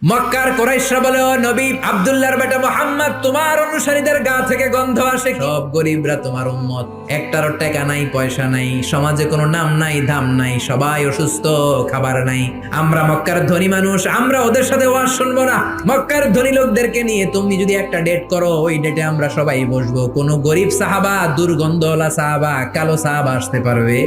মক্কার কুরাইশরা বলে, ও নবী, আব্দুল্লাহর বেটা মুহাম্মদ, তোমার অনুসারীদের গা থেকে গন্ধ আসে। সব গরিবরা তোমার উম্মত, একটারও টাকা নাই, পয়সা নাই, সমাজে কোনো নাম নাই, ধাম নাই, সবাই অসুস্থ, খাবার নাই। আমরা মক্কার ধনী মানুষ, আমরা ওদের সাথে ওয়াজ শুনবো না। মক্কার ধনী লোকদেরকে নিয়ে তুমি যদি একটা ডেট করো, ওই ডেটে আমরা সবাই বসবো। কোনো গরিব সাহাবা, দুর্গন্ধওয়ালা সাহাবা, কালো সাহাবা আসতে পারবে?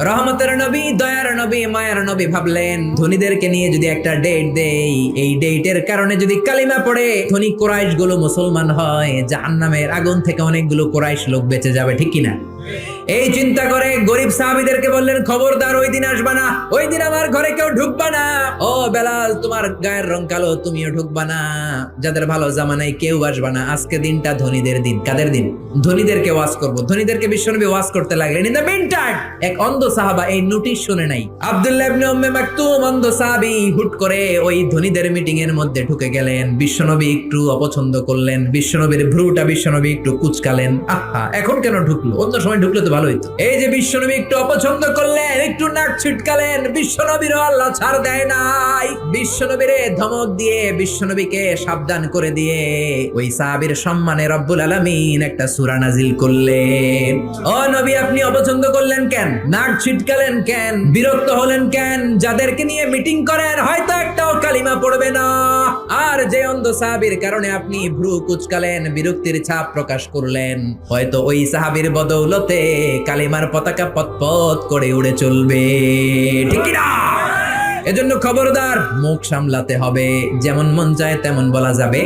রহমতের নবী, দয়ার নবী, মায়ের নবী ভাবলেন, ধনীদেরকে নিয়ে যদি একটা ডেট দেই, এই ডেটের কারণে যদি কালিমা পড়ে ধনী কুরাইশ গুলো মুসলমান হয়, জাহান্নামের আগুন থেকে অনেকগুলো কুরাইশ লোক বেঁচে যাবে, ঠিক কিনা? এই চিন্তা করে গরিব সাহাবীদেরকে বললেন, খবরদার ওই দিন আসবা না, ওই দিন আমার ঘরে কেউ ঢুকবা না। ও বেলাল, তোমার গায়ের রং কালো, তুমিও ঢুকবা না। যাদের ভালো জামা নাই কেউ আসবা না। আজকে দিনটা ধনীদের দিন। কাদের দিন? ধনীদেরকে ওয়াজ করব। ধনীদেরকে বিশ্বনবী ওয়াজ করতে লাগলেন। ইন দ্য মিনটাইম এক অন্ধ সাহাবা এই নোটিশ শুনে নাই। আব্দুল্লাহ ইবনে উম্মে মাকতুম, অন্ধ সাহাবী, হুট করে ওই ধনীদের মিটিং এর মধ্যে ঢুকে গেলেন। বিশ্বনবী একটু অপছন্দ করলেন। বিশ্বনবীর ভ্রুটা বিশ্বনবী একটু কুঁচকালেন। আহা, এখন কেন ঢুকলো? অন্য সময় ঢুকলে তো ভালো হইতো। এই যে বিশ্বনবী একটু অপছন্দ করলেন, একটু নাক ছিটকালেন, বিশ্বনবীরও আল্লাহ ছাড় দেয় নাই। বিশ্বনবীরে ধমক দিয়ে, বিশ্বনবীকে সাবধান করে দিয়ে ওই সাহাবীর সম্মানে রব্বুল আলামিন একটা সূরা নাজিল করলেন। ও নবী, আপনি অপছন্দ করলেন কেন? নাক ছিটকালেন কেন? বিরক্ত হলেন কেন? যাদেরকে নিয়ে মিটিং করেন হয়তো একটাও কালিমা পড়বে না। আর যে অন্ধ সাহাবীর কারণে আপনি ভ্রু কুঁচকালেন, বিরক্তির ছাপ প্রকাশ করলেন, হয়তো ওই সাহাবীর বদৌলতে কালিমার পতাকা পতপত করে উড়ে চলবে, ঠিক কি না? এজন্য খবরদার, মুখ সামলাতে হবে। যেমন মন চায় তেমন বলা যাবে